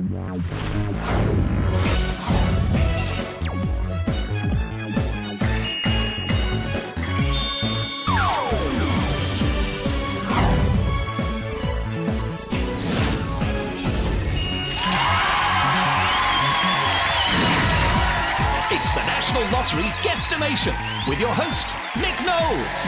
It's the National Lottery Guesstimation with your host, Nick Knowles.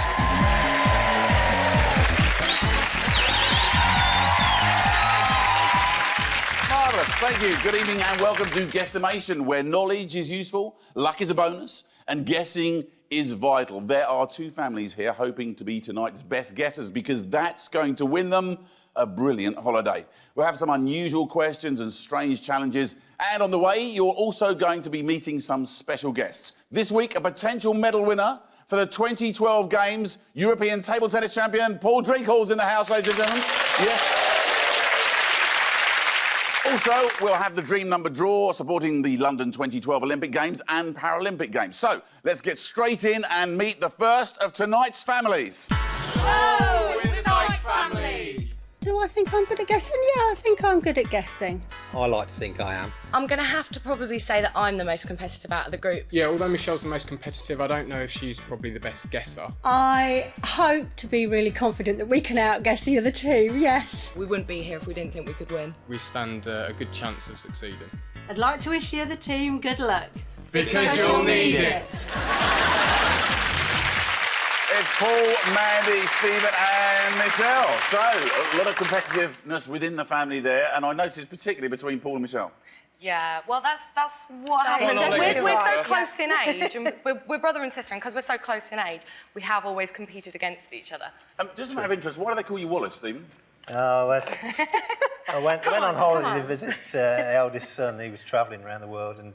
Marvellous, thank you. Good evening and welcome to Guesstimation, where knowledge is useful, luck is a bonus, and guessing is vital. There are two families here hoping to be tonight's best guessers because that's going to win them a brilliant holiday. We'll have some unusual questions and strange challenges, and on the way, you're also going to be meeting some special guests. This week, a potential medal winner for the 2012 Games, European table tennis champion Paul Drinkhall's in the house, ladies and gentlemen. Yes. Also, we'll have the Dream Number draw supporting the London 2012 Olympic Games and Paralympic Games. So, let's get straight in and meet the first of tonight's families. Oh, it's tonight's family! Do I think I'm good at guessing? Yeah, I think I'm good at guessing. I like to think I am. I'm going to have to probably say that I'm the most competitive out of the group. Yeah, although Michelle's the most competitive, I don't know if she's probably the best guesser. I hope to be really confident that we can outguess the other two, yes. We wouldn't be here if we didn't think we could win. We stand a good chance of succeeding. I'd like to wish the other team good luck. Because you'll need it. It's Paul, Mandy, Stephen and Michelle. So, a lot of competitiveness within the family there, and I noticed particularly between Paul and Michelle. Yeah, well, that's what happens. We're so close in age, and we're brother and sister, and because we're so close in age, we have always competed against each other. Just a matter of interest, why do they call you Wallace, Stephen? Oh, I went on holiday to visit our eldest son. He was travelling around the world and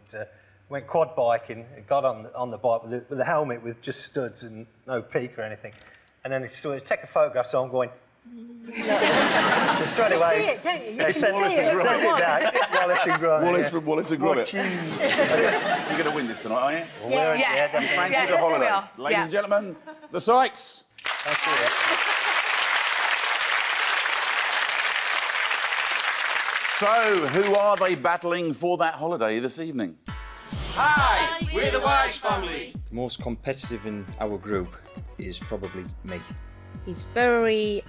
went quad biking. Got on the bike with a helmet with just studs and no peak or anything. And then he saw take a photograph, so I'm going. So straight away, You see it, don't you? they sent Wallace and Gromit. Wallace and Gromit. Wallace yeah. from Wallace and Gromit. You're going to win this tonight, are you? Well, we're- Yes. definitely. Thanks Yes, for the holiday. we are. Ladies Yeah. and gentlemen, the Sykes. Thank you. So, who are they battling for that holiday this evening? Hi, we're the Wise family. The most competitive in our group is probably me. He's very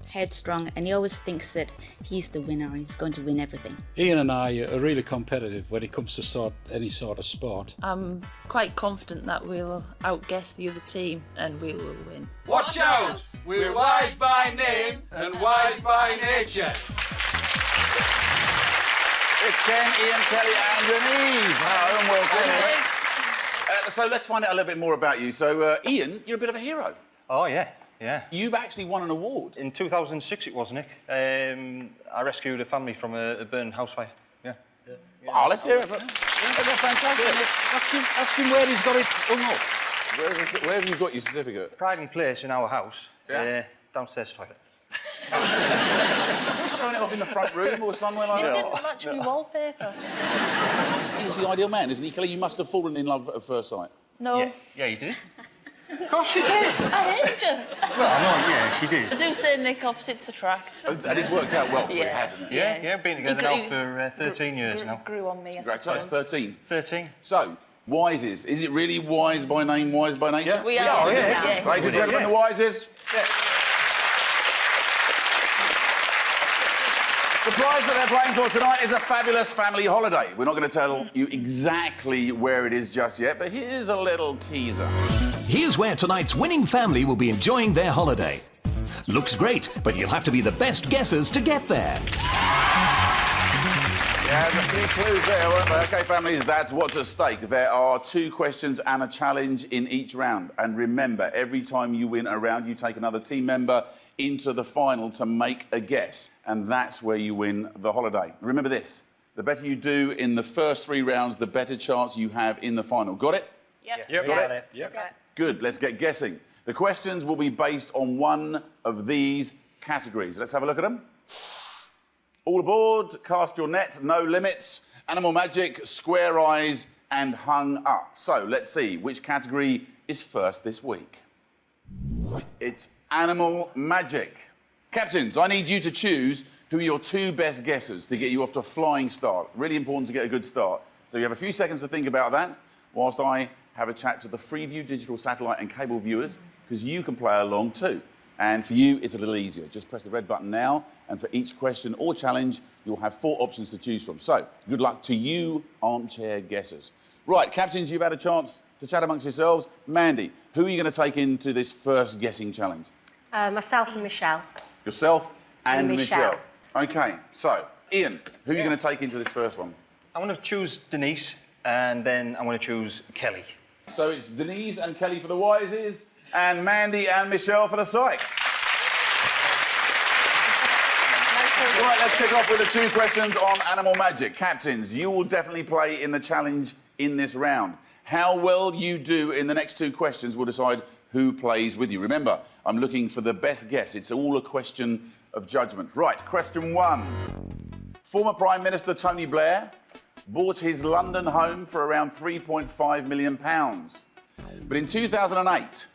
headstrong and he always thinks that he's the winner and he's going to win everything. Ian and I are really competitive when it comes to any sort of sport. I'm quite confident that we'll outguess the other team and we will win. Watch out, we're wise by name and wise by nature. It's Ken, Ian, Kelly and Denise. Hello and welcome. So let's find out a little bit more about you. So, Ian, you're a bit of a hero. Oh, yeah. You've actually won an award. In 2006 it was, Nick. I rescued a family from a burning house fire. Yeah. Oh, let's hear it. That's fantastic. Ask him where he's got it hung up. Where have you got your certificate? Pride and place in our house. Yeah. Downstairs toilet. You're showing it off in the front room or somewhere like that? Didn't match me wallpaper. He's the ideal man, isn't he, Kelly? You must have fallen in love at first sight. No. Yeah, you did. Of course you did. I hate you. Well, no, yeah, she did. I do say, Nick, opposites attract. And it's worked out well for you, Yeah. hasn't it? Yeah, Yes. been together now for 13 years now. Grew on me, I Congratulations, suppose. 13. 13. So, Wises. Is it really wise by name, wise by nature? We are. Yes. Ladies and gentlemen, the Wises. The prize that they're playing for tonight is a fabulous family holiday. We're not going to tell you exactly where it is just yet, but here's a little teaser. Here's where tonight's winning family will be enjoying their holiday. Looks great, but you'll have to be the best guessers to get there. Yeah, there's a few clues there, weren't there? OK, families, that's what's at stake. There are 2 questions and a challenge in each round. And remember, every time you win a round, you take another team member into the final to make a guess. And that's where you win the holiday. Remember this, the better you do in the first 3 rounds, the better chance you have in the final. Got it? Yep. Got it? Yep. Good, let's get guessing. The questions will be based on one of these categories. Let's have a look at them. All aboard, cast your net, no limits, animal magic, square eyes, and hung up. So let's see which category is first this week. It's animal magic. Captains, I need you to choose who are your two best guesses to get you off to a flying start. Really important to get a good start. So you have a few seconds to think about that whilst I have a chat to the Freeview digital satellite and cable viewers, because you can play along too. And for you, it's a little easier. Just press the red button now, and for each question or challenge, you'll have 4 options to choose from. So, good luck to you, armchair guessers. Right, captains, you've had a chance to chat amongst yourselves. Mandy, who are you going to take into this first guessing challenge? Myself and Michelle. Yourself and Michelle. OK, so, Ian, who are you going to take into this first one? I'm going to choose Denise, and then I'm going to choose Kelly. So it's Denise and Kelly for the Wises, and Mandy and Michelle for the Sykes. Right, let's kick off with the 2 questions on animal magic. Captains, you will definitely play in the challenge in this round. How well you do in the next 2 questions will decide who plays with you. Remember, I'm looking for the best guess. It's all a question of judgment. Right, question 1. Former Prime Minister Tony Blair bought his London home for around £3.5 million. But in 2008,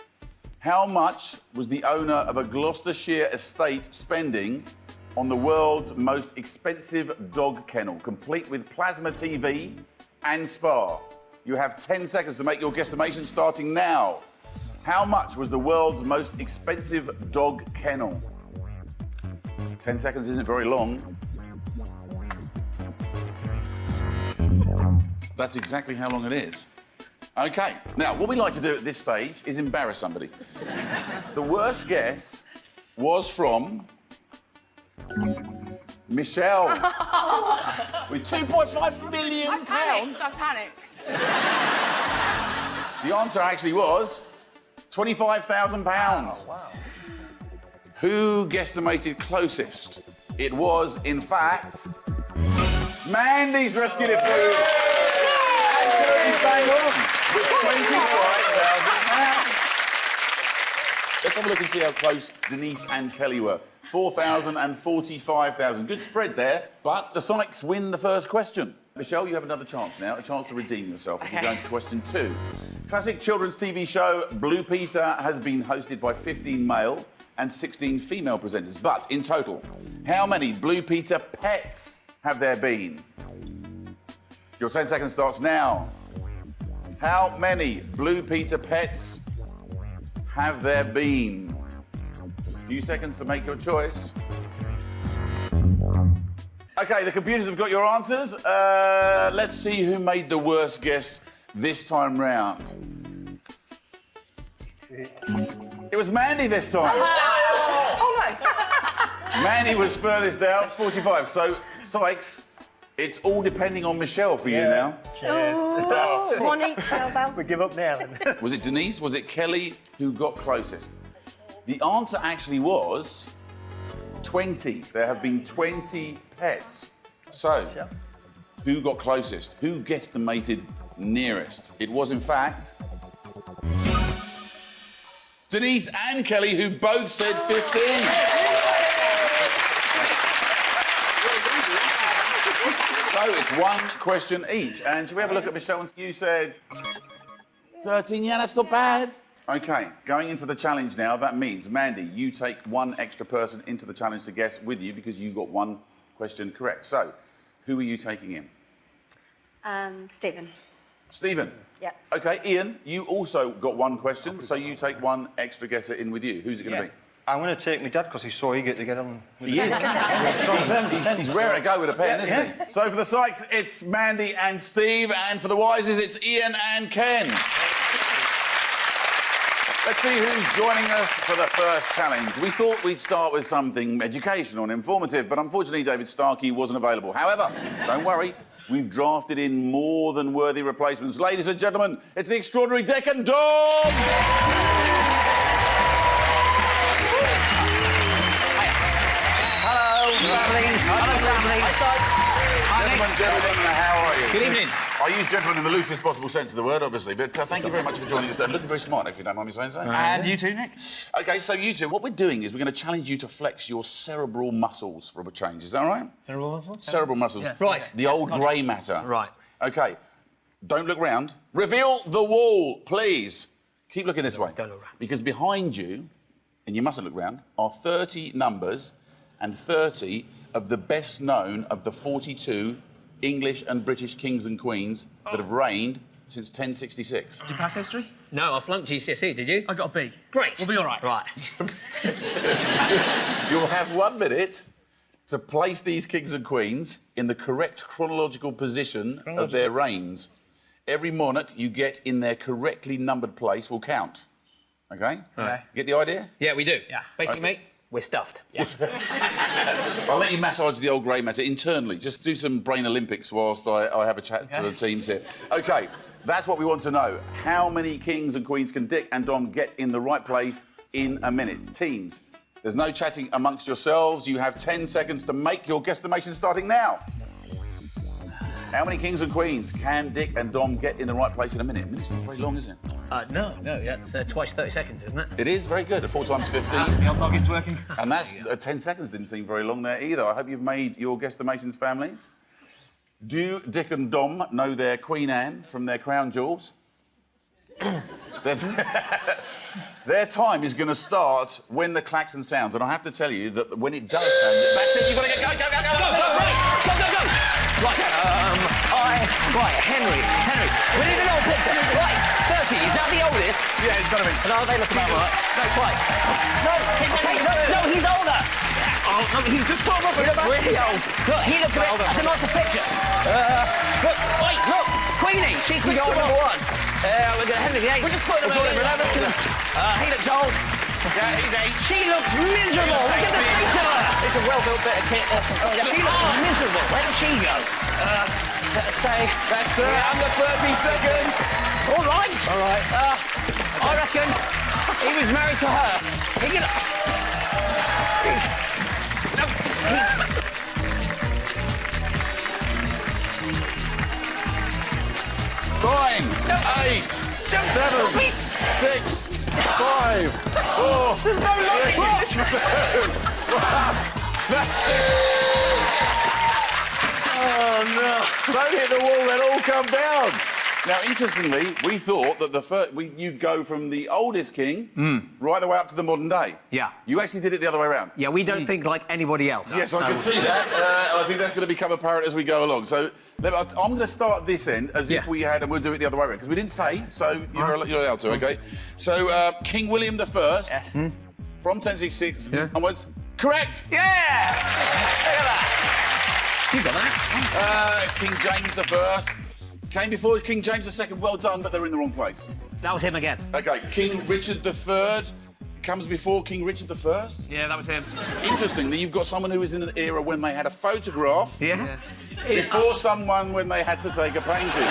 how much was the owner of a Gloucestershire estate spending on the world's most expensive dog kennel, complete with plasma TV and spa? You have 10 seconds to make your guesstimation starting now. How much was the world's most expensive dog kennel? 10 seconds isn't very long. That's exactly how long it is. OK, now, what we like to do at this stage is embarrass somebody. The worst guess was from Michelle. With £2.5 million. I panicked. The answer actually was £25,000. Wow. Who guesstimated closest? It was, in fact, Mandy's rescued it for you. Absolutely bang on with £25,000. Let's have a look and see how close Denise and Kelly were. 4,000 and 45,000. Good spread there, but the Sykes win the first question. Michelle, you have another chance now, a chance to redeem yourself if you go into question 2. Classic children's TV show Blue Peter has been hosted by 15 male and 16 female presenters. But in total, how many Blue Peter pets have there been? Your 10 seconds starts now. How many Blue Peter pets have there been? Just a few seconds to make your choice. OK, the computers have got your answers. Let's see who made the worst guess this time round. It was Mandy this time. Oh, no. Mandy was furthest out, 45. So, Sykes, it's all depending on Michelle for you now. Cheers. Oh, one each, Bell. We give up now then. Was it Denise? Was it Kelly who got closest? The answer actually was 20. There have been 20 pets. So, who got closest? Who guesstimated nearest? It was, in fact, Denise and Kelly, who both said 15. So it's 1 question each. And shall we have a look at Michelle? You said 13. Yeah, that's not bad. OK, going into the challenge now, that means, Mandy, you take 1 extra person into the challenge to guess with you because you got 1 question correct. So, who are you taking in? Stephen. Stephen? Yeah. OK, Ian, you also got 1 question, so you take 1 extra guesser in with you. Who's it going to be? I'm going to take my dad because he's so eager to get on. He is. He's rare to go with a pen, isn't he? So for the Sykes, it's Mandy and Steve, and for the Wises, it's Ian and Ken. Let's see who's joining us for the first challenge. We thought we'd start with something educational and informative, but unfortunately David Starkey wasn't available. However, don't worry, we've drafted in more than worthy replacements. Ladies and gentlemen, it's the extraordinary Dick and Dom! Gentlemen, how are you? Good evening. I use gentlemen in the loosest possible sense of the word, obviously, but thank you very much for joining us. Looking very smart, if you don't mind me saying so. And you too, Nick. OK, so you two, what we're doing is we're going to challenge you to flex your cerebral muscles for a change. Is that all right? Cerebral muscles? Cerebral muscles. Yeah. Right. The old grey matter. Right. OK, don't look round. Reveal the wall, please. Keep looking this way. Don't look round. Because behind you, and you mustn't look round, are 30 numbers and 30 of the best known of the 42 English and British kings and queens that have reigned since 1066? Did you pass history? No, I flunked GCSE, did you? I got a B. Great. We'll be all right. Right. You'll have 1 minute to place these kings and queens in the correct chronological position of their reigns. Every monarch you get in their correctly numbered place will count. OK? Right. Get the idea? Yeah, we do. Yeah. Basically, mate, we're stuffed. Yeah. I'll let you massage the old grey matter internally. Just do some brain Olympics whilst I have a chat to the teams here. OK, that's what we want to know. How many kings and queens can Dick and Dom get in the right place in a minute? Teams, there's no chatting amongst yourselves. You have 10 seconds to make your guesstimation starting now. How many kings and queens can Dick and Dom get in the right place in a minute? A minute's not very long, is it? No, that's twice 30 seconds, isn't it? It is very good. 4 times 15. The old loggin's working. And that's 10 seconds didn't seem very long there either. I hope you've made your guesstimations, families. Do Dick and Dom know their Queen Anne from their crown jewels? Their time is going to start when the klaxon sounds, and I have to tell you that when it does sound, that's it. You've got to go. Go! Right, Henry. We need an old picture. Right, 30. Is that the oldest? Yeah, it's got to be. No, they look about right. No, quite. No, he's older. Oh, no, he's just put him up. He looks really old. Look, he looks a bit... That's a nicer picture. Look, Queenie. She can go on number 1. We're going to Henry VIII. We're just putting him in. He looks old. Yeah, he's 8. She looks miserable. Look at the face of her. It's a well-built bit of kit. She looks miserable. Where does she go? Let's say... That's under 30 seconds. All right. I reckon he was married to her. He can... Nine, 8, 7, 6, 5, 4. There's no logic. 3, 2, 1. That's it. Oh no! Don't hit the wall; they'll all come down. Now, interestingly, we thought that you'd go from the oldest king right the way up to the modern day. Yeah. You actually did it the other way around. Yeah, we don't think like anybody else. Yes, I can see that. And I think that's going to become apparent as we go along. So I'm going to start this end as if we had, and we'll do it the other way around, because we didn't say, so you're allowed to, OK? So King William I, from 1066 onwards, correct? Yeah! Look at that. You got that. King James I came before King James II. Well done, but they're in the wrong place. That was him again. OK, King Richard III comes before King Richard I. Yeah, that was him. Interestingly, you've got someone who was in an era when they had a photograph. Yeah. Before someone when they had to take a painting.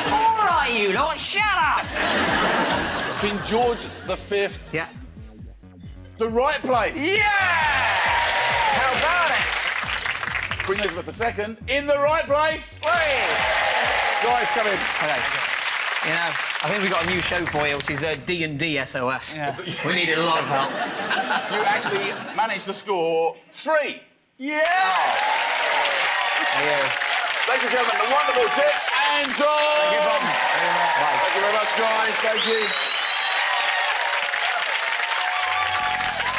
All right, you lot, shut up! King George V. Yeah. The right place. Yeah! How about it? Queen Elizabeth II in the right place. Guys, come in. Okay. You know, I think we've got a new show for you, which is D&D SOS. Yeah. We needed a lot of help. You actually managed to score 3. Yes! Ladies and gentlemen, the wonderful Dick and Dom. Thank you, Bob. Thank you very much, guys. Thank you.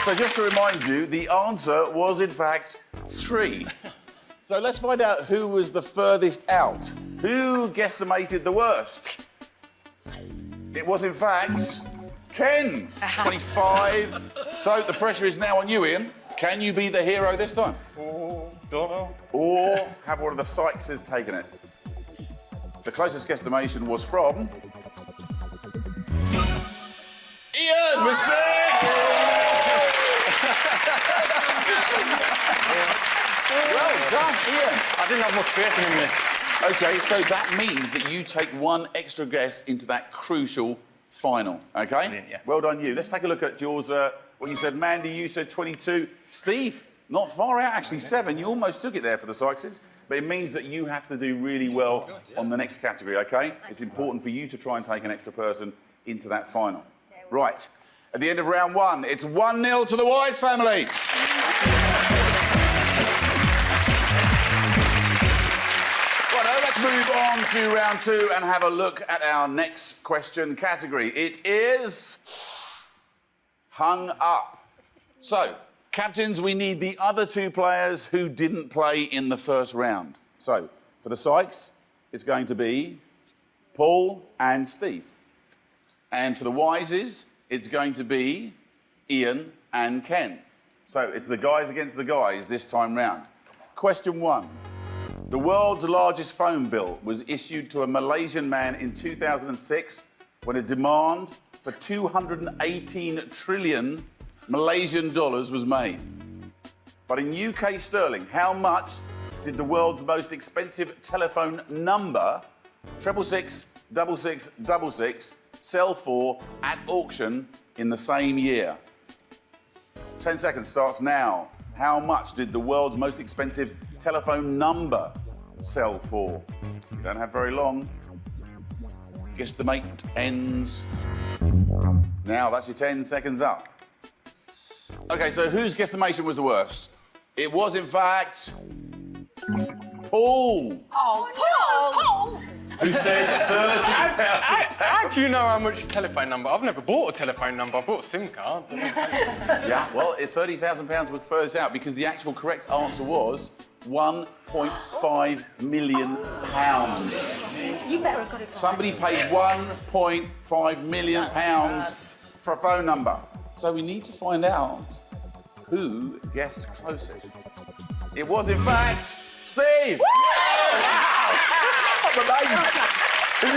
So just to remind you, the answer was, in fact, 3. So let's find out who was the furthest out. Who guesstimated the worst? It was, in fact, Ken. 25. So the pressure is now on you, Ian. Can you be the hero this time? Don't know. Or have one of the Sykeses taken it? The closest guesstimation was from... Ian with 6! Well done, Ian. I didn't have much faith in him. OK, so that means that you take one extra guess into that crucial final, OK? Brilliant, yeah. Well done, you. Let's take a look at yours, what you said. Mandy, you said 22. Steve, not far out, actually, 7. You almost took it there for the Sykeses, but it means that you have to do really well on the next category, OK? It's important for you to try and take an extra person into that final. Right, at the end of round 1, it's 1-0 to the Wise family. Let's move on to round 2 and have a look at our next question category. It is hung up. So, Captains, we need the other two players who didn't play in the first round. So, for the Sykes, it's going to be Paul and Steve. And for the Wises, it's going to be Ian and Ken. So, it's the guys against the guys this time round. Question 1. The world's largest phone bill was issued to a Malaysian man in 2006 when a demand for 218 trillion Malaysian dollars was made. But in UK sterling, how much did the world's most expensive telephone number, 666 6666, sell for at auction in the same year? 10 seconds starts now. How much did the world's most expensive telephone number sell for? You don't have very long. Guesstimate ends now. That's your 10 seconds up. OK, so whose guesstimation was the worst? It was, in fact, Paul. Oh, Paul! Who said £30,000. How do you know how much a telephone number? I've never bought a telephone number. I bought a SIM card. Yeah, well, £30,000 was furthest out because the actual correct answer was £1.5 million. You better have got it right. Somebody paid £1.5 million for a phone number. So we need to find out who guessed closest. It was, in fact, Steve! Wow! He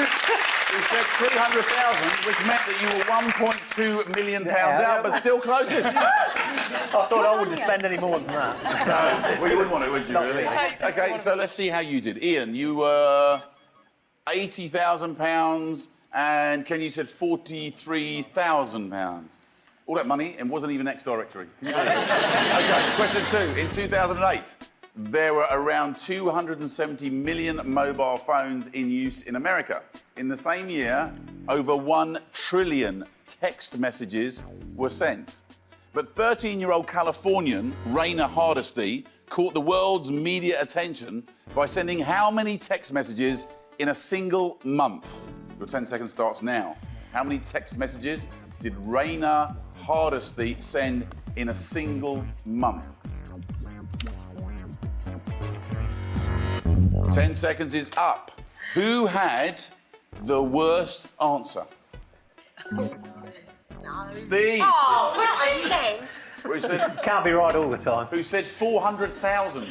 said 300,000, which meant that you were £1.2 million out, but still closest. I thought I wouldn't spend any more than that. No, well, you wouldn't want it, would you, really? OK, so let's see how you did. Ian, you were £80,000, and Ken, you said £43,000. All that money, and wasn't even ex-directory. OK, question 2. In 2008, there were around 270 million mobile phones in use in America. In the same year, over 1 trillion text messages were sent. But 13-year-old Californian Raina Hardesty caught the world's media attention by sending how many text messages in a single month? Your 10 seconds starts now. How many text messages did Raina Hardesty send in a single month? 10 seconds is up. Who had the worst answer? Steve. Oh, again. Who said, Can't be right all the time. Who said 400,000?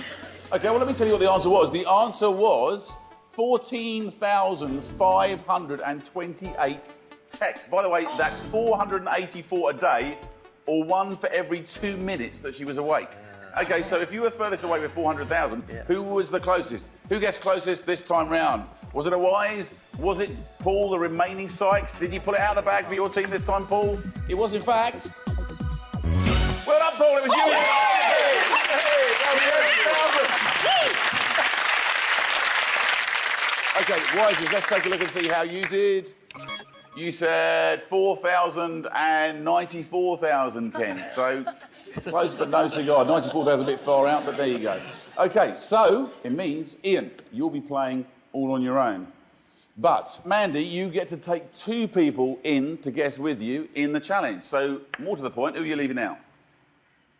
OK, well, let me tell you what the answer was. The answer was 14,528 texts. By the way, that's 484 a day, or one for every 2 minutes that she was awake. OK, so if you were furthest away with 400,000, who was the closest? Who guessed closest this time round? Was it a Wise? Was it Paul, the remaining Sykes? Did you pull it out of the bag for your team this time, Paul? It was, in fact... Well done, Paul, it was you! OK, Wises, let's take a look and see how you did. You said 4,000 and 94,000, Ken. So, close but no cigar. 94,000 a bit far out, but there you go. OK, so it means, Ian, you'll be playing all on your own. But, Mandy, you get to take 2 people in to guess with you in the challenge. So, more to the point, who are you leaving out?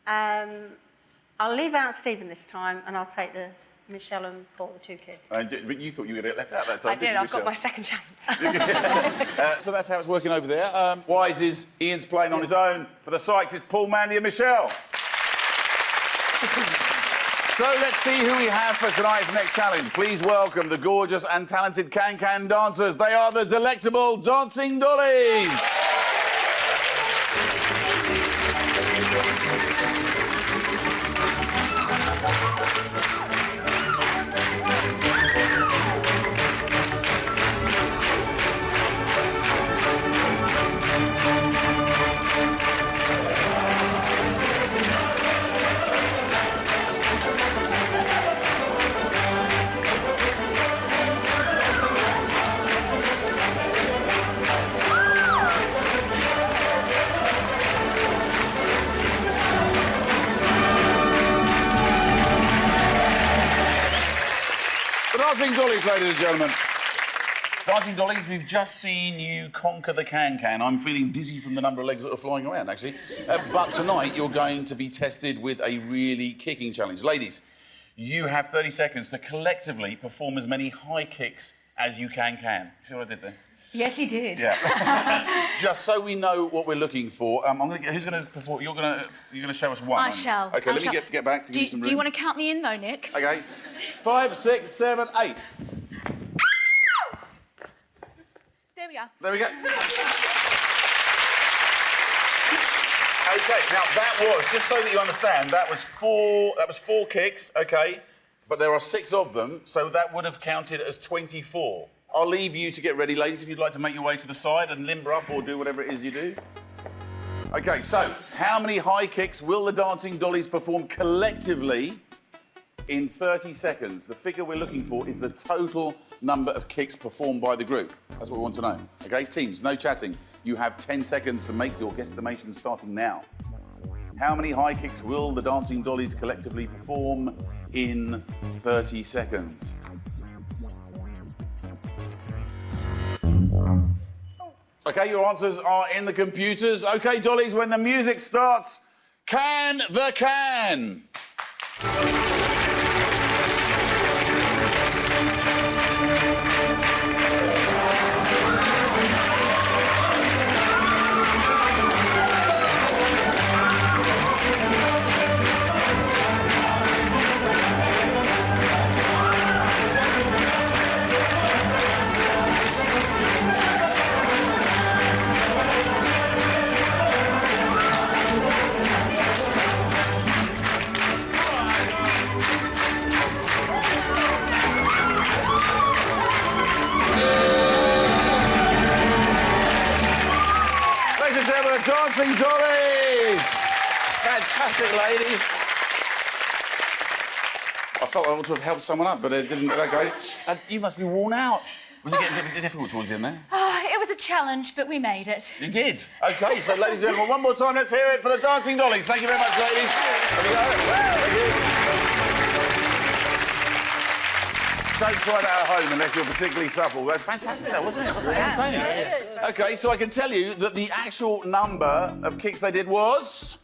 I'll leave out Stephen this time, and I'll take the Michelle and Paul, the 2 kids. But you thought you were going to get left out that time, I did, didn't you, I've got Michelle? my second chance. So that's how it's working over there. Wise is Ian's playing on his own. For the Sykes, it's Paul, Mandy and Michelle. So let's see who we have for tonight's next challenge. Please welcome the gorgeous and talented can-can dancers. They are the delectable Dancing Dollies. Dancing Dollies, ladies and gentlemen. Dancing Dollies, we've just seen you conquer the can-can. I'm feeling dizzy from the number of legs that are flying around, actually. But tonight, you're going to be tested with a really kicking challenge. Ladies, you have 30 seconds to collectively perform as many high kicks as you can. See what I did there? Yes, he did. Yeah. Just so we know what we're looking for, who's going to perform? You're going to show us one. I shall. Okay, let me get back to give you some room. Do you want to count me in, though, Nick? Okay. 5, 6, 7, 8. There we are. There we go. Okay, now that was, just so that you understand, that was four kicks, okay? But there are 6 of them, so that would have counted as 24. I'll leave you to get ready, ladies, if you'd like to make your way to the side and limber up or do whatever it is you do. Okay, so how many high kicks will the Dancing Dollies perform collectively in 30 seconds? The figure we're looking for is the total number of kicks performed by the group. That's what we want to know. Okay, teams, no chatting. You have 10 seconds to make your guesstimation starting now. How many high kicks will the Dancing Dollies collectively perform in 30 seconds? Okay, your answers are in the computers. Okay, Dollies, when the music starts, can the can. Dancing Dollies! Fantastic, ladies. I felt I ought to have helped someone up, but it didn't. Okay. You must be worn out. Was it getting a bit difficult towards the end there? It was a challenge, but we made it. You did? OK, so, ladies and gentlemen, one more time, let's hear it for the Dancing Dollies. Thank you very much, ladies. There we go. Thank you. Don't try that at home unless you're particularly supple. That's fantastic, though, wasn't it? Wasn't it entertaining? Yeah. OK, so I can tell you that the actual number of kicks they did was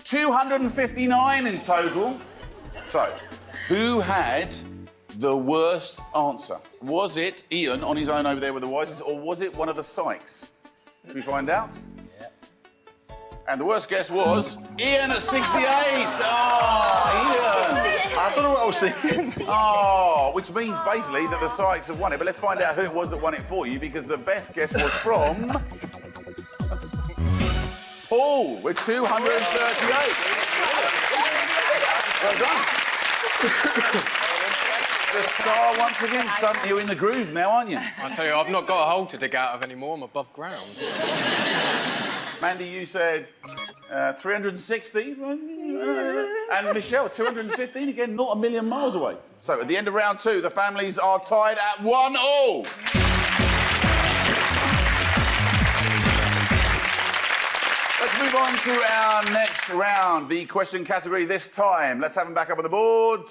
259 in total. So, who had the worst answer? Was it Ian on his own over there with the wisest, or was it one of the Sykes? Should we find out? Yeah. And the worst guess was Ian at 68. Oh, Ian. I don't know what I was thinking. Oh, which means basically that the Sykes have won it. But let's find out who it was that won it for you, because the best guess was from Paul with 238. Well done. The star once again. Son, you're in the groove now, aren't you? I tell you, I've not got a hole to dig out of anymore. I'm above ground. Mandy, you said 360. And Michelle, 215 again, not a million miles away. So at the end of round 2, the families are tied at 1-1. Let's move on to our next round, the question category this time. Let's have them back up on the board.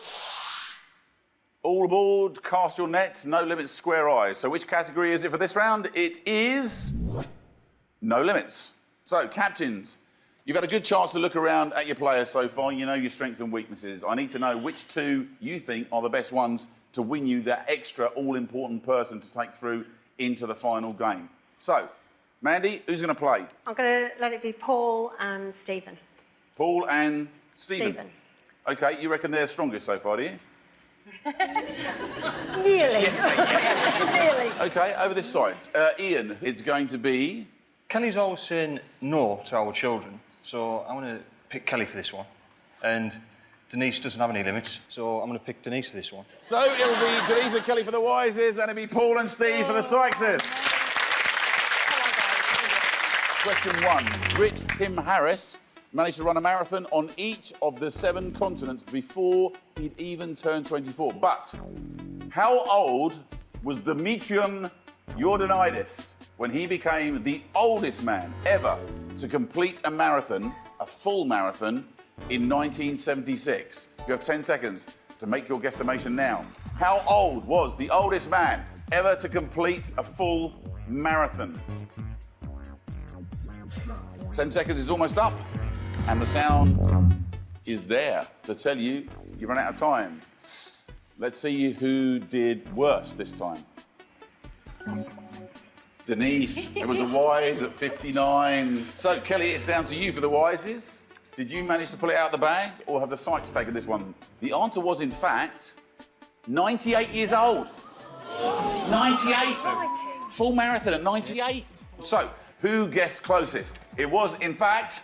All aboard, cast your net, no limits, square eyes. So which category is it for this round? It is no limits. So, captains, you've had a good chance to look around at your players so far. You know your strengths and weaknesses. I need to know which 2 you think are the best ones to win you that extra all-important person to take through into the final game. So, Mandy, who's going to play? I'm going to let it be Paul and Stephen. Paul and Stephen. OK, you reckon they're strongest so far, do you? Nearly. Nearly. OK, over this side. Ian, it's going to be... Kelly's always saying no to our children, so I'm going to pick Kelly for this one. And Denise doesn't have any limits, so I'm going to pick Denise for this one. So it'll be Denise and Kelly for the Wises, and it'll be Paul and Steve for the Sykeses. Question 1. Rich Tim Harris managed to run a marathon on each of the 7 continents before he'd even turned 24. But how old was Demetrium Jordanidis when he became the oldest man ever to complete a marathon, a full marathon, in 1976? You have 10 seconds to make your guesstimation now. How old was the oldest man ever to complete a full marathon? 10 seconds is almost up, and the sound is there to tell you you've run out of time. Let's see who did worse this time. Denise, it was a wise at 59. So, Kelly, it's down to you for the wises. Did you manage to pull it out of the bag, or have the Sykes taken this one? The answer was, in fact, 98 years old. 98. Full marathon at 98. So, who guessed closest? It was, in fact...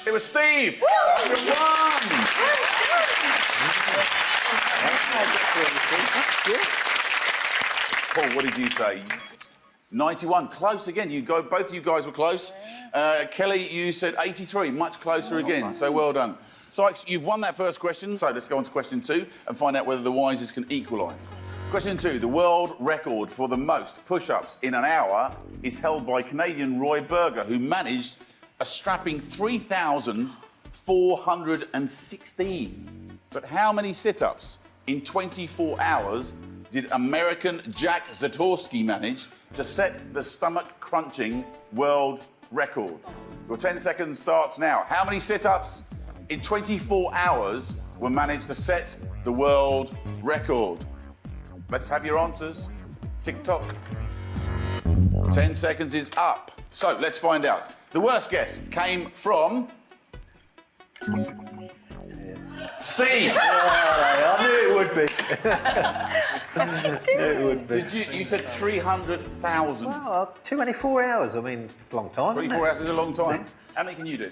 It was Steve! 101! Paul, what did you say? 91. Close again. Both of you guys were close. Kelly, you said 83. Much closer again. So well done. Sykes, you've won that first question, so let's go on to question 2 and find out whether the wises can equalise. Question 2. The world record for the most push-ups in an hour is held by Canadian Roy Berger, who managed a strapping 3,416. But how many sit-ups in 24 hours did American Jack Zatorsky manage to set the stomach-crunching world record? Your 10 seconds starts now. How many sit-ups in 24 hours were managed to set the world record? Let's have your answers. Tick-tock. 10 seconds is up. So, let's find out. The worst guess came from... Steve! I knew it would be. You said 300,000. Well, 24 hours. I mean, it's a long time. 24 hours is a long time. How many can you do?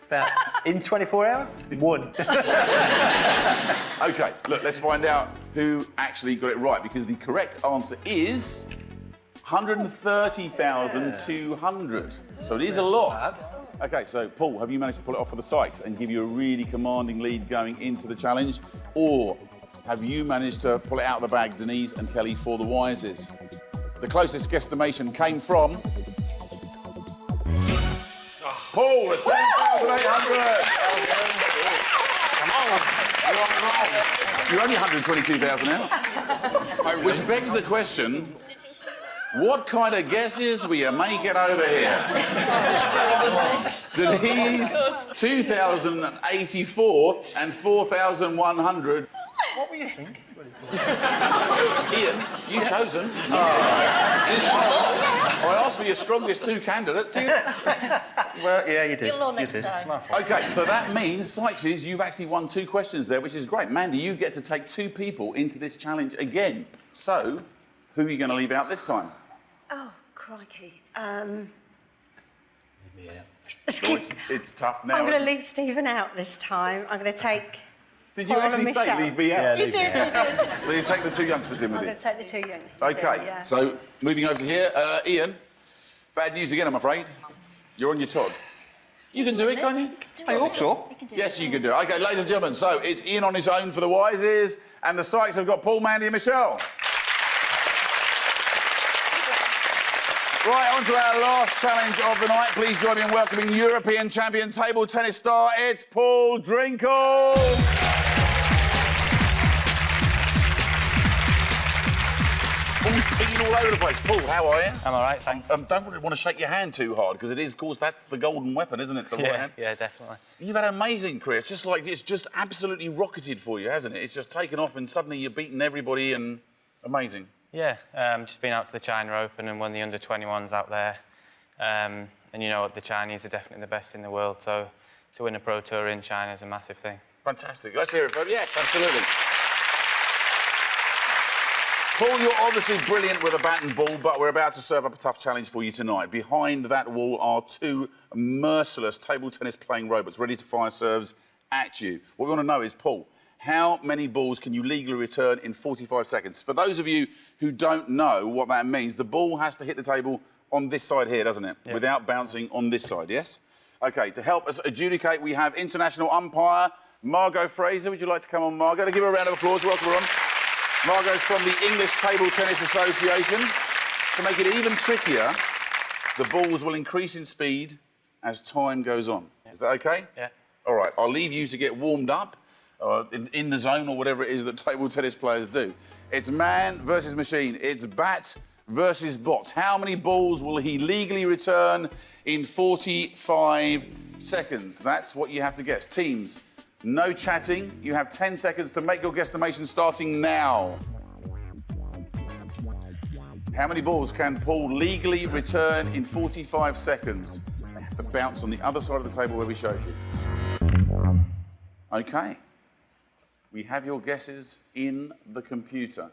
About in 24 hours? 1. OK, look, let's find out who actually got it right, because the correct answer is 130,200. So it is a lot. OK, so, Paul, have you managed to pull it off for the Sykes and give you a really commanding lead going into the challenge? Or have you managed to pull it out of the bag, Denise and Kelly, for the wises? The closest guesstimation came from... Paul at 7,800. You're only 122,000 out. Which begs the question... What kind of guesses were you making over here? Denise, 2,084 and 4,100. What were you thinking? Ian, you chosen. I asked for your strongest 2 candidates. Well, yeah, you did. You'll know next time. OK, so that means, Sykes, you've actually won 2 questions there, which is great. Mandy, you get to take 2 people into this challenge again. So, who are you going to leave out this time? Oh, crikey. It's tough now. I'm going to leave Stephen out this time. I'm going to take... Did you Paul actually and say Michelle. leave me out? Yeah, you did. So you take the 2 youngsters in with I'm you? going to take the 2 youngsters. OK, yeah. so moving over to here, Ian, bad news again, I'm afraid. You're on your Todd. You can do it, can't you? I hope so. Yes, you can do it. OK, ladies and gentlemen, so it's Ian on his own for the wises, and the Sykes have got Paul, Mandy and Michelle. Right, on to our last challenge of the night. Please join me in welcoming European champion table tennis star, it's Paul Drinkle. Paul's peeing all over the place. Paul, how are you? I'm all right, thanks. Don't really want to shake your hand too hard, because it is, of course, that's the golden weapon, isn't it? The right hand. Yeah, definitely. You've had an amazing career. It's just absolutely rocketed for you, hasn't it? It's just taken off, and suddenly you're beating everybody, and amazing. Yeah, just been out to the China Open and won the under-21s out there. And you know what, the Chinese are definitely the best in the world, so to win a Pro Tour in China is a massive thing. Fantastic. Let's hear it, folks. Yes, absolutely. Paul, you're obviously brilliant with a bat and ball, but we're about to serve up a tough challenge for you tonight. Behind that wall are 2 merciless table tennis playing robots ready to fire serves at you. What we want to know is, Paul, how many balls can you legally return in 45 seconds? For those of you who don't know what that means, the ball has to hit the table on this side here, doesn't it? Yeah. Without bouncing on this side, yes? OK, to help us adjudicate, we have international umpire Margot Fraser. Would you like to come on, Margot? To give her a round of applause. Welcome her on. Margot's from the English Table Tennis Association. To make it even trickier, the balls will increase in speed as time goes on. Yeah. Is that OK? Yeah. All right, I'll leave you to get warmed up. or in the zone, or whatever it is that table tennis players do. It's man versus machine. It's bat versus bot. How many balls will he legally return in 45 seconds? That's what you have to guess. Teams, no chatting. You have 10 seconds to make your guesstimation starting now. How many balls can Paul legally return in 45 seconds? They have to bounce on the other side of the table where we showed you. OK. We have your guesses in the computer.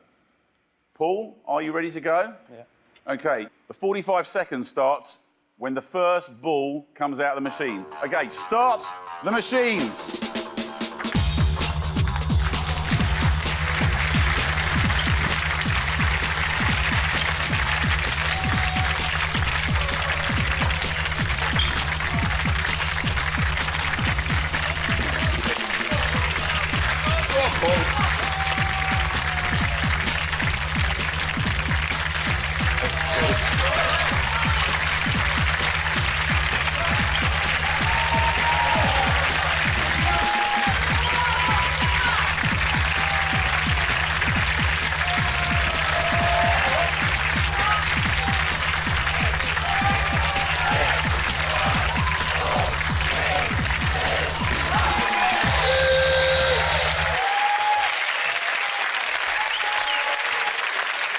Paul, are you ready to go? Yeah. OK. The 45 seconds starts when the first ball comes out of the machine. OK, start the machines.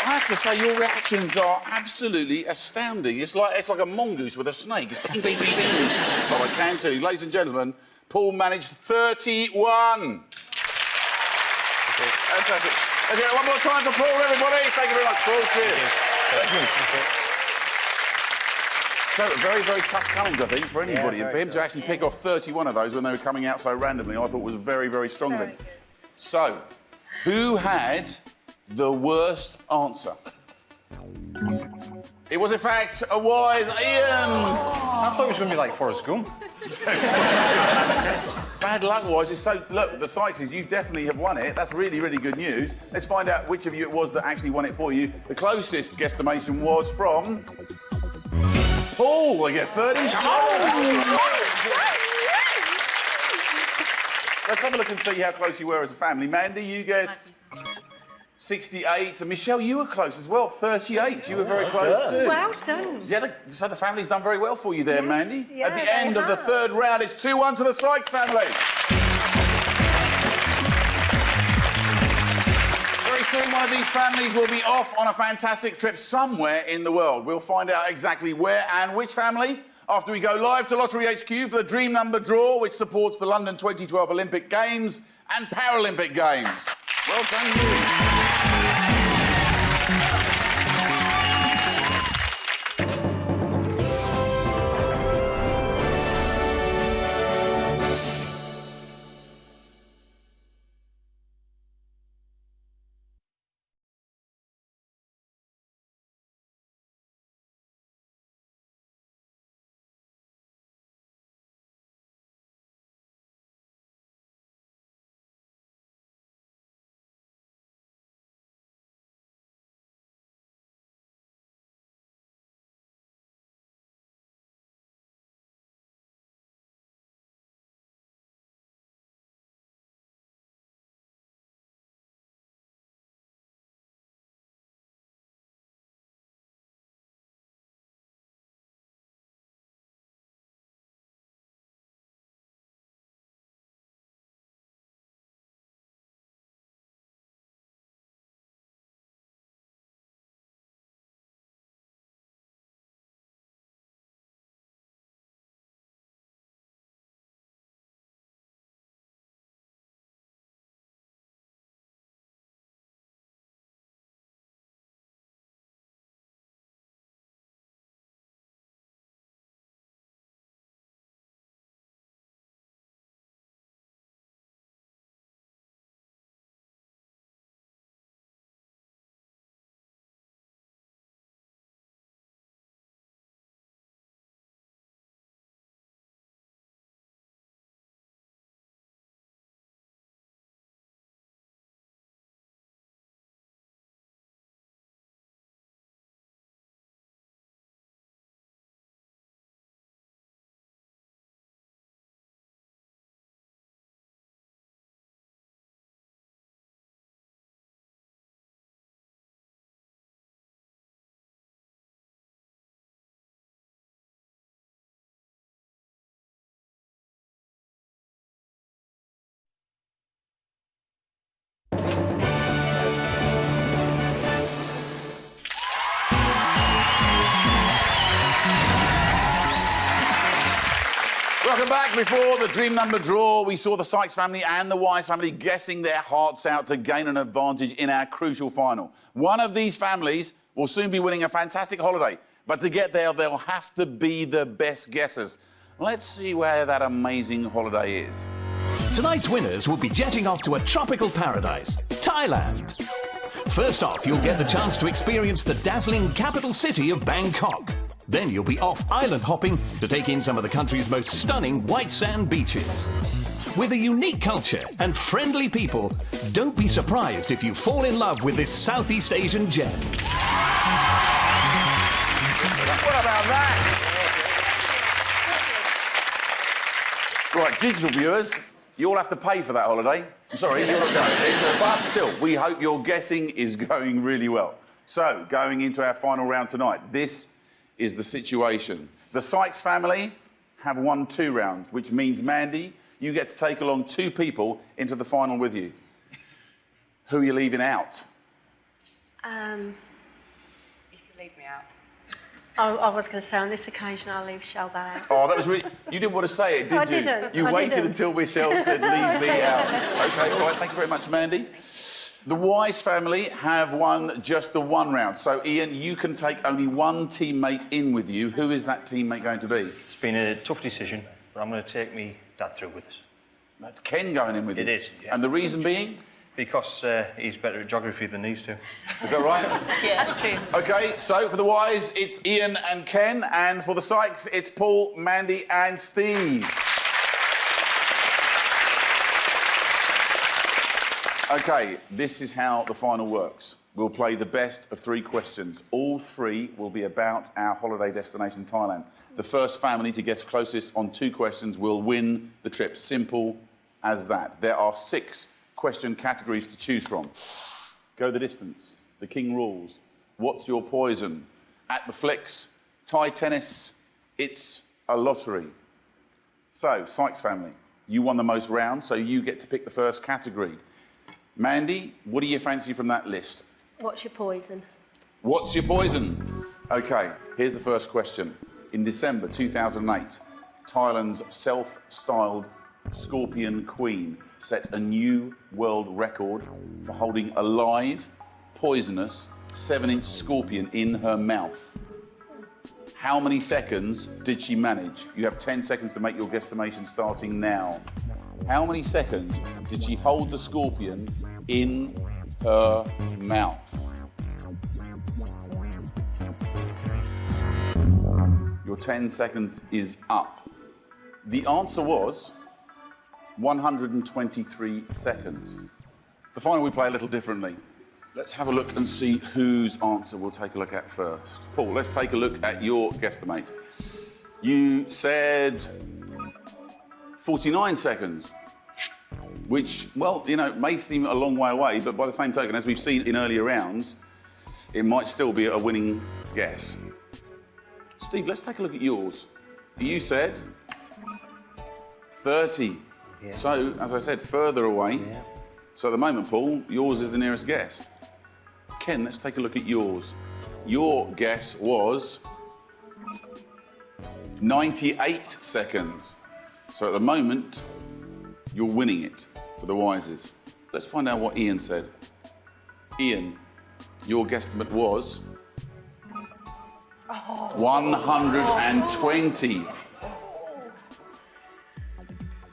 I have to say, your reactions are absolutely astounding. It's like a mongoose with a snake. It's bing, bing, bing, bing. But I can tell you, ladies and gentlemen, Paul managed 31. Fantastic. Okay, one more time for Paul, everybody. Thank you very much, Paul. Cheers. Thank you. So, a very, very tough challenge, I think, for anybody. And for him to actually pick off 31 of those when they were coming out so randomly, I thought was very, very strong of him. So, who had the worst answer? It was, in fact, a wise Ian. I thought it was going to be like Forrest Gump. Bad luck-wise, it's so... Look, the Sykes, you definitely have won it. That's really, really good news. Let's find out which of you it was that actually won it for you. The closest guesstimation was from... Paul. They get 30. Let's have a look and see how close you were as a family. Mandy, you guessed 68. And Michelle, you were close as well, 38. You were very close too. Well done. Yeah, so the family's done very well for you there, Mandy. Yeah, At the end of the third round, it's 2-1 to the Sykes family. Very soon, one of these families will be off on a fantastic trip somewhere in the world. We'll find out exactly where and which family after we go live to Lottery HQ for the Dream Number Draw, which supports the London 2012 Olympic Games and Paralympic Games. Well done, you. Welcome back. Before the dream number draw, we saw the Sykes family and the Wise family guessing their hearts out to gain an advantage in our crucial final. One of these families will soon be winning a fantastic holiday, but to get there, they'll have to be the best guessers. Let's see where that amazing holiday is. Tonight's winners will be jetting off to a tropical paradise, Thailand. First off, you'll get the chance to experience the dazzling capital city of Bangkok. Then you'll be off island hopping to take in some of the country's most stunning white sand beaches. With a unique culture and friendly people, don't be surprised if you fall in love with this Southeast Asian gem. What about that? Right, digital viewers, you all have to pay for that holiday. I'm sorry, you're not going. But still, we hope your guessing is going really well. So, going into our final round tonight, this is the situation. The Sykes family have won 2 rounds, which means, Mandy, you get to take along 2 people into the final with you. Who are you leaving out? You can leave me out. I was going to say, on this occasion, I'll leave Shell out. Oh, that was really... You didn't want to say it, did you? I didn't. You waited until Michelle said, leave me out. OK, all right, thank you very much, Mandy. The Wise family have won just the 1 round. So, Ian, you can take only 1 teammate in with you. Who is that teammate going to be? It's been a tough decision, but I'm going to take me dad through with us. That's Ken going in with you? It is, yeah. And the reason being? Because he's better at geography than these two. Is that right? Yeah, that's true. OK, so for the Wise, it's Ian and Ken, and for the Sykes, it's Paul, Mandy and Steve. OK, this is how the final works. We'll play the best of 3 questions. All 3 will be about our holiday destination, Thailand. The first family to guess closest on 2 questions will win the trip. Simple as that. There are 6 question categories to choose from. Go the distance, the king rules, what's your poison, at the flicks, Thai tennis, it's a lottery. So, Sykes family, you won the most rounds, so you get to pick the first category. Mandy, what do you fancy from that list? What's your poison? What's your poison? OK, here's the first question. In December 2008, Thailand's self-styled Scorpion Queen set a new world record for holding a live, poisonous 7-inch scorpion in her mouth. How many seconds did she manage? You have 10 seconds to make your guesstimation starting now. How many seconds did she hold the scorpion in her mouth? Your 10 seconds is up. The answer was 123 seconds. The final we play a little differently. Let's have a look and see whose answer we'll take a look at first. Paul, let's take a look at your guesstimate. You said 49 seconds, which, well, you know, may seem a long way away, but by the same token, as we've seen in earlier rounds, it might still be a winning guess. Steve, let's take a look at yours. You said 30. Yeah. So, as I said, further away. Yeah. So at the moment, Paul, yours is the nearest guess. Ken, let's take a look at yours. Your guess was 98 seconds. So at the moment, you're winning it for the Wises. Let's find out what Ian said. Ian, your guesstimate was 120.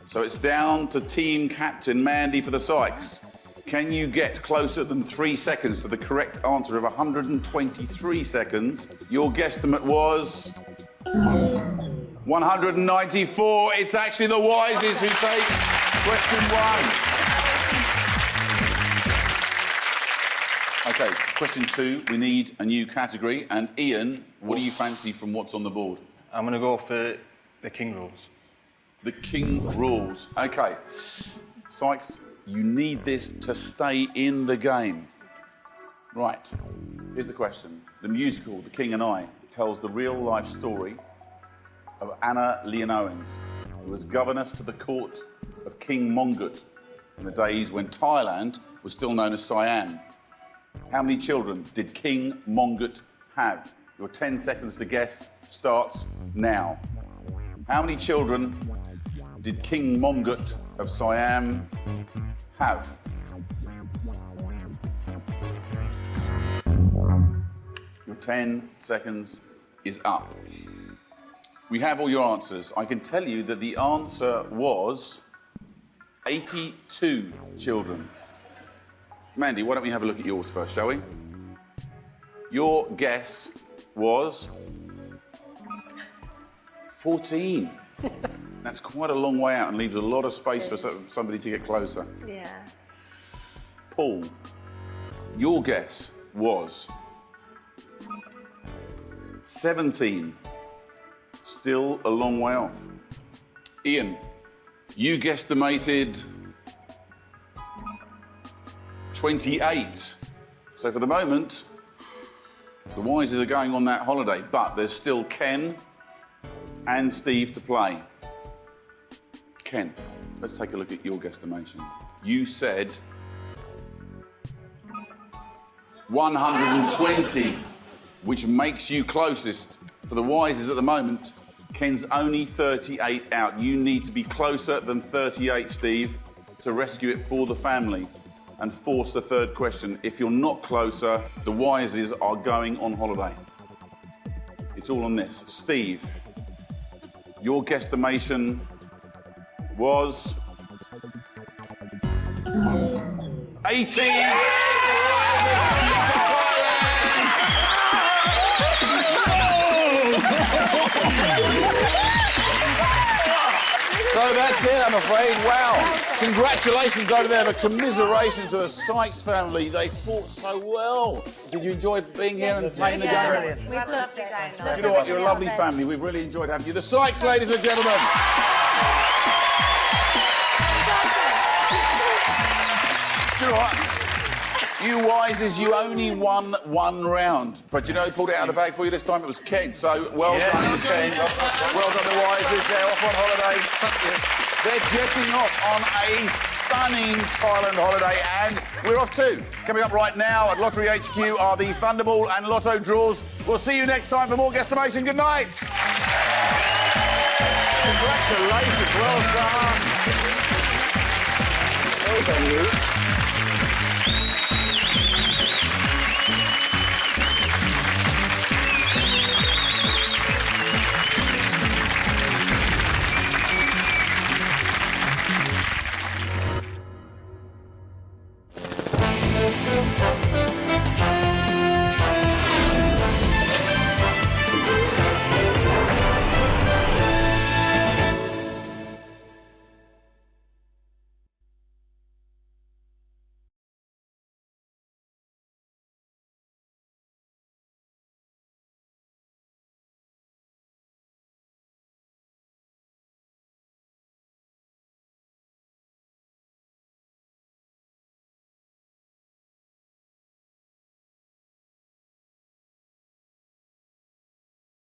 So it's down to team captain Mandy for the Sykes. Can you get closer than 3 seconds to the correct answer of 123 seconds? Your guesstimate was 194. It's actually the Wises who take question 1. OK, question 2, we need a new category. And Ian, what do you fancy from what's on the board? I'm going to go for the king rules. The king rules. OK. Sykes, you need this to stay in the game. Right. Here's the question. The musical, The King and I, tells the real-life story of Anna Leonowens, who was governess to the court of King Mongut in the days when Thailand was still known as Siam. How many children did King Mongut have? Your 10 seconds to guess starts now. How many children did King Mongut of Siam have? Your 10 seconds is up. We have all your answers. I can tell you that the answer was 82 children. Mandy, why don't we have a look at yours first, shall we? Your guess was 14. That's quite a long way out and leaves a lot of space for somebody to get closer. Yeah. Paul, your guess was 17. Still a long way off. Ian, you guesstimated 28. So for the moment, the Wises are going on that holiday, but there's still Ken and Steve to play. Ken, let's take a look at your guesstimation. You said 120, which makes you closest. For the Wises at the moment, Ken's only 38 out. You need to be closer than 38, Steve, to rescue it for the family and force the third question. If you're not closer, the Wises are going on holiday. It's all on this. Steve, your guesstimation was 18. So that's it, I'm afraid. Wow. Congratulations over there. The commiseration to the Sykes family. They fought so well. Did you enjoy being here and playing the game? We had a lovely day. Do you know what? You're a lovely family. We've really enjoyed having you. The Sykes, ladies and gentlemen. Do you know what? You Wises, you only won one round. But you know who pulled it out of the bag for you this time? It was Ken. So well done, Ken. Well done, the Wises. They're off on holiday. They're jetting off on a stunning Thailand holiday, and we're off too. Coming up right now at Lottery HQ are the Thunderball and Lotto draws. We'll see you next time for more Guesstimation. Good night. Congratulations. Well done. Well done, you.